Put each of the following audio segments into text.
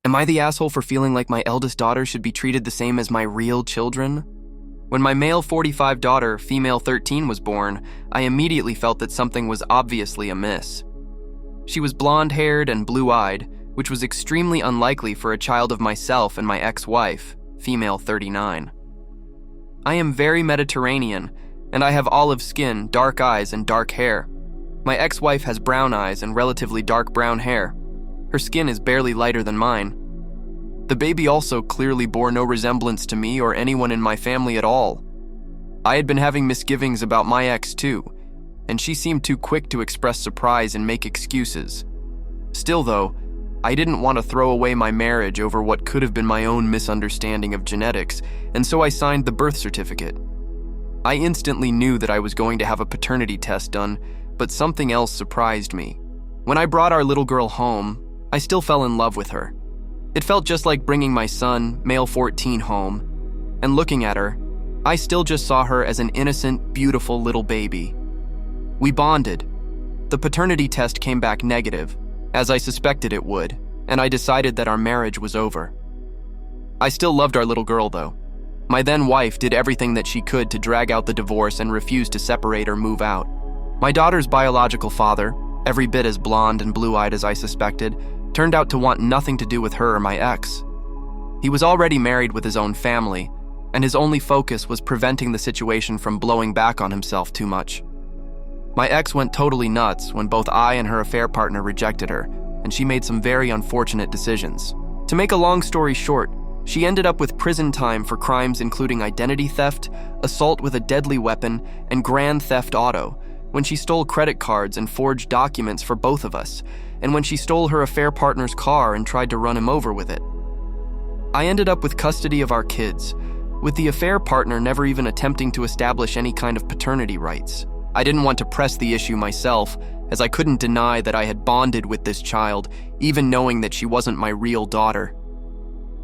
Am I the asshole for feeling like my eldest daughter should be treated the same as my real children? When my male 45 daughter, female 13, was born, I immediately felt that something was obviously amiss. She was blonde-haired and blue-eyed, which was extremely unlikely for a child of myself and my ex-wife, female 39. I am very Mediterranean, and I have olive skin, dark eyes, and dark hair. My ex-wife has brown eyes and relatively dark brown hair. Her skin is barely lighter than mine. The baby also clearly bore no resemblance to me or anyone in my family at all. I had been having misgivings about my ex too, and she seemed too quick to express surprise and make excuses. Still though, I didn't want to throw away my marriage over what could have been my own misunderstanding of genetics, and so I signed the birth certificate. I instantly knew that I was going to have a paternity test done, but something else surprised me. When I brought our little girl home, I still fell in love with her. It felt just like bringing my son, male 14, home, and looking at her, I still just saw her as an innocent, beautiful little baby. We bonded. The paternity test came back negative, as I suspected it would, and I decided that our marriage was over. I still loved our little girl, though. My then-wife did everything that she could to drag out the divorce and refused to separate or move out. My daughter's biological father, every bit as blonde and blue-eyed as I suspected, turned out to want nothing to do with her or my ex. He was already married with his own family, and his only focus was preventing the situation from blowing back on himself too much. My ex went totally nuts when both I and her affair partner rejected her, and she made some very unfortunate decisions. To make a long story short, she ended up with prison time for crimes including identity theft, assault with a deadly weapon, and grand theft auto, when she stole credit cards and forged documents for both of us, and when she stole her affair partner's car and tried to run him over with it. I ended up with custody of our kids, with the affair partner never even attempting to establish any kind of paternity rights. I didn't want to press the issue myself, as I couldn't deny that I had bonded with this child, even knowing that she wasn't my real daughter.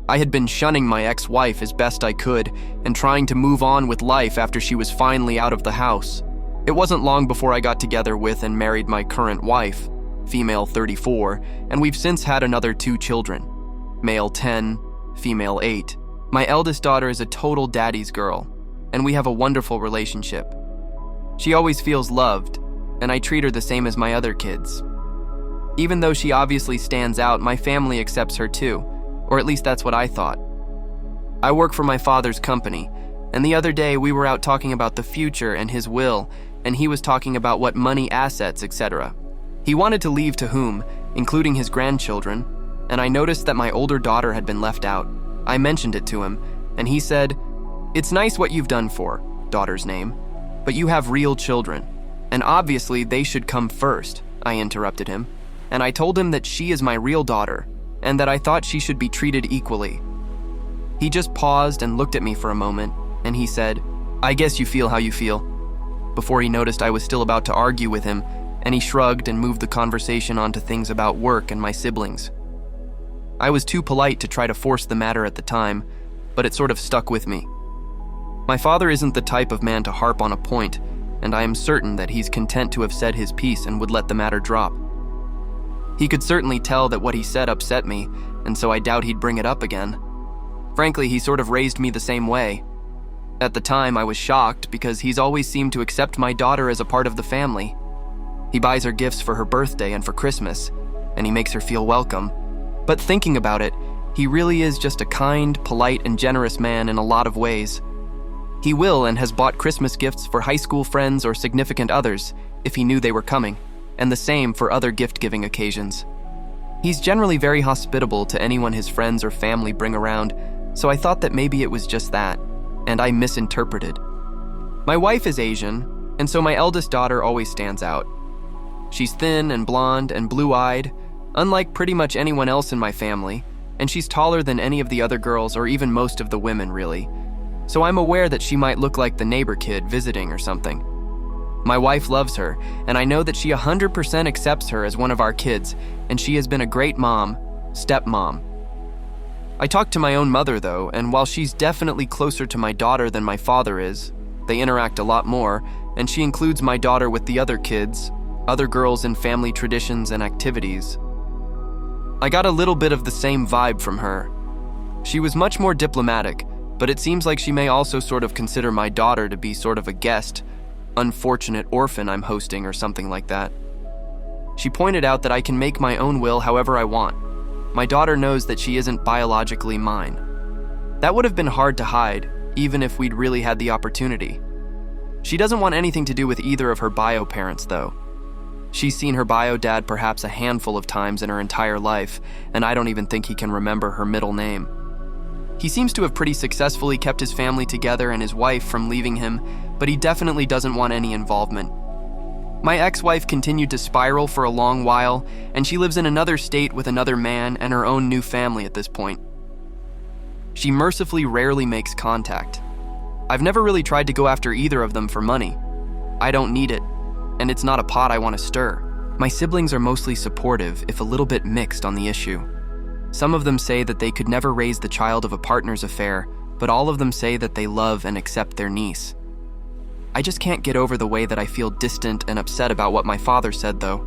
I had been shunning my ex-wife as best I could and trying to move on with life after she was finally out of the house. It wasn't long before I got together with and married my current wife, female 34, and we've since had another 2 children, male 10, female 8. My eldest daughter is a total daddy's girl, and we have a wonderful relationship. She always feels loved, and I treat her the same as my other kids. Even though she obviously stands out, my family accepts her too, or at least that's what I thought. I work for my father's company, and the other day we were out talking about the future and his will, and he was talking about what money, assets, etc. He wanted to leave to whom, including his grandchildren, and I noticed that my older daughter had been left out. I mentioned it to him, and he said, "It's nice what you've done for daughter's name, but you have real children, and obviously they should come first," I interrupted him, and I told him that she is my real daughter, and that I thought she should be treated equally. He just paused and looked at me for a moment, and he said, "I guess you feel how you feel," before he noticed I was still about to argue with him, and he shrugged and moved the conversation onto things about work and my siblings. I was too polite to try to force the matter at the time, but it sort of stuck with me. My father isn't the type of man to harp on a point, and I am certain that he's content to have said his piece and would let the matter drop. He could certainly tell that what he said upset me, and so I doubt he'd bring it up again. Frankly, he sort of raised me the same way. At the time, I was shocked because he's always seemed to accept my daughter as a part of the family. He buys her gifts for her birthday and for Christmas, and he makes her feel welcome. But thinking about it, he really is just a kind, polite, and generous man in a lot of ways. He will and has bought Christmas gifts for high school friends or significant others if he knew they were coming, and the same for other gift-giving occasions. He's generally very hospitable to anyone his friends or family bring around, so I thought that maybe it was just that, and I misinterpreted. My wife is Asian, and so my eldest daughter always stands out. She's thin and blonde and blue-eyed, unlike pretty much anyone else in my family, and she's taller than any of the other girls or even most of the women, really. So I'm aware that she might look like the neighbor kid visiting or something. My wife loves her, and I know that she 100% accepts her as one of our kids, and she has been a great mom, stepmom. I talked to my own mother though, and while she's definitely closer to my daughter than my father is, they interact a lot more, and she includes my daughter with the other kids, other girls in family traditions and activities. I got a little bit of the same vibe from her. She was much more diplomatic, but it seems like she may also sort of consider my daughter to be sort of a guest, unfortunate orphan I'm hosting or something like that. She pointed out that I can make my own will however I want. My daughter knows that she isn't biologically mine. That would have been hard to hide, even if we'd really had the opportunity. She doesn't want anything to do with either of her bio parents, though. She's seen her bio dad perhaps a handful of times in her entire life, and I don't even think he can remember her middle name. He seems to have pretty successfully kept his family together and his wife from leaving him, but he definitely doesn't want any involvement. My ex-wife continued to spiral for a long while, and she lives in another state with another man and her own new family at this point. She mercifully rarely makes contact. I've never really tried to go after either of them for money. I don't need it, and it's not a pot I want to stir. My siblings are mostly supportive, if a little bit mixed on the issue. Some of them say that they could never raise the child of a partner's affair, but all of them say that they love and accept their niece. I just can't get over the way that I feel distant and upset about what my father said, though.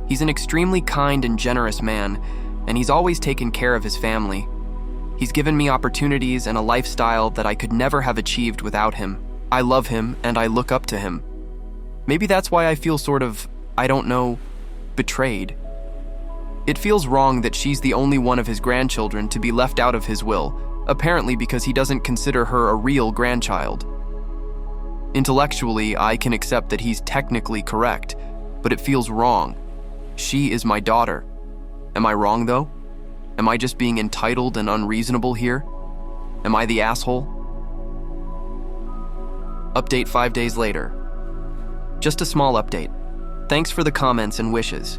He's an extremely kind and generous man, and he's always taken care of his family. He's given me opportunities and a lifestyle that I could never have achieved without him. I love him and I look up to him. Maybe that's why I feel sort of, I don't know, betrayed. It feels wrong that she's the only one of his grandchildren to be left out of his will, apparently because he doesn't consider her a real grandchild. Intellectually, I can accept that he's technically correct, but it feels wrong. She is my daughter. Am I wrong, though? Am I just being entitled and unreasonable here? Am I the asshole? Update 5 days later. Just a small update. Thanks for the comments and wishes.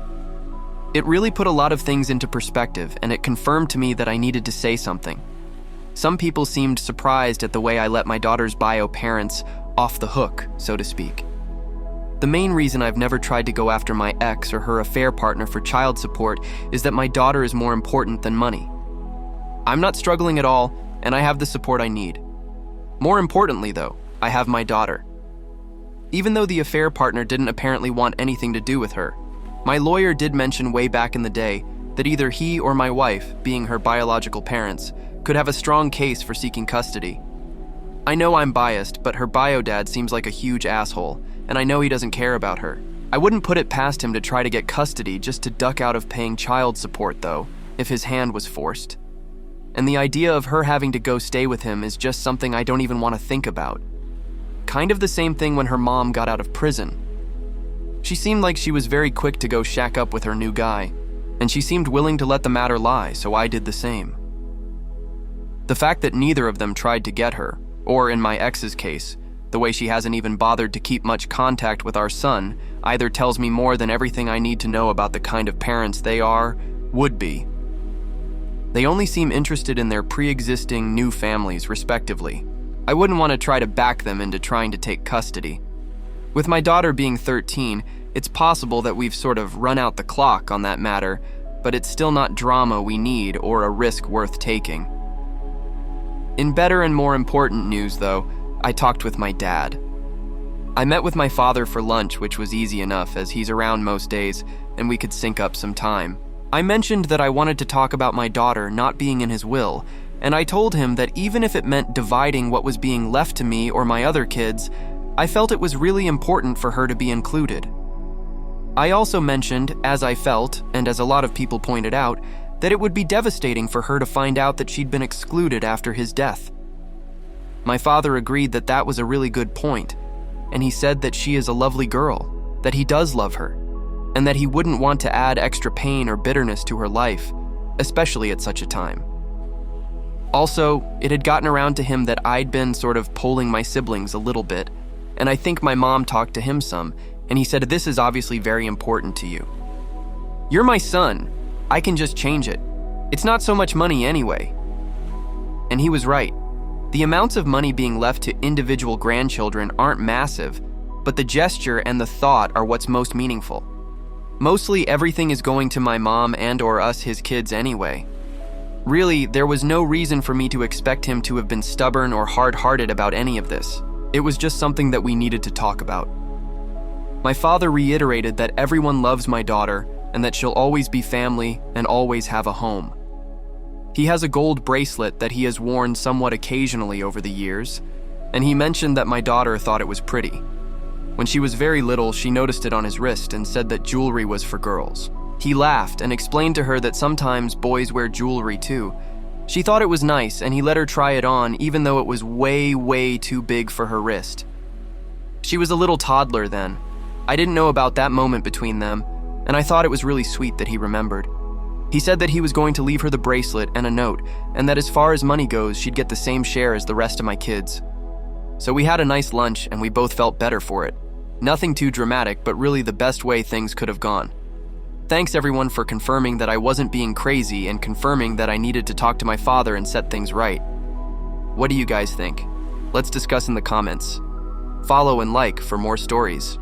It really put a lot of things into perspective, and it confirmed to me that I needed to say something. Some people seemed surprised at the way I let my daughter's bio parents off the hook, so to speak. The main reason I've never tried to go after my ex or her affair partner for child support is that my daughter is more important than money. I'm not struggling at all, and I have the support I need. More importantly, though, I have my daughter. Even though the affair partner didn't apparently want anything to do with her, my lawyer did mention way back in the day that either he or my wife, being her biological parents, could have a strong case for seeking custody. I know I'm biased, but her bio dad seems like a huge asshole, and I know he doesn't care about her. I wouldn't put it past him to try to get custody just to duck out of paying child support, though, if his hand was forced. And the idea of her having to go stay with him is just something I don't even want to think about. Kind of the same thing when her mom got out of prison. She seemed like she was very quick to go shack up with her new guy, and she seemed willing to let the matter lie, so I did the same. The fact that neither of them tried to get her, or in my ex's case, the way she hasn't even bothered to keep much contact with our son, either tells me more than everything I need to know about the kind of parents they are, would be. They only seem interested in their pre-existing new families, respectively. I wouldn't want to try to back them into trying to take custody. With my daughter being 13, it's possible that we've sort of run out the clock on that matter, but it's still not drama we need or a risk worth taking. In better and more important news, though, I talked with my dad. I met with my father for lunch, which was easy enough as he's around most days and we could sync up some time. I mentioned that I wanted to talk about my daughter not being in his will, and I told him that even if it meant dividing what was being left to me or my other kids, I felt it was really important for her to be included. I also mentioned, as I felt, and as a lot of people pointed out, that it would be devastating for her to find out that she'd been excluded after his death. My father agreed that that was a really good point, and he said that she is a lovely girl, that he does love her, and that he wouldn't want to add extra pain or bitterness to her life, especially at such a time. Also, it had gotten around to him that I'd been sort of polling my siblings a little bit, and I think my mom talked to him some, and he said, "This is obviously very important to you. You're my son. I can just change it. It's not so much money anyway." And he was right. The amounts of money being left to individual grandchildren aren't massive, but the gesture and the thought are what's most meaningful. Mostly everything is going to my mom and or us, his kids, anyway. Really, there was no reason for me to expect him to have been stubborn or hard-hearted about any of this. It was just something that we needed to talk about. My father reiterated that everyone loves my daughter and that she'll always be family and always have a home. He has a gold bracelet that he has worn somewhat occasionally over the years, and he mentioned that my daughter thought it was pretty. When she was very little, she noticed it on his wrist and said that jewelry was for girls. He laughed and explained to her that sometimes boys wear jewelry too. She thought it was nice, and he let her try it on even though it was way too big for her wrist. She was a little toddler then. I didn't know about that moment between them, and I thought it was really sweet that he remembered. He said that he was going to leave her the bracelet and a note, and that as far as money goes, she'd get the same share as the rest of my kids. So we had a nice lunch, and we both felt better for it. Nothing too dramatic, but really the best way things could have gone. Thanks everyone for confirming that I wasn't being crazy and confirming that I needed to talk to my father and set things right. What do you guys think? Let's discuss in the comments. Follow and like for more stories.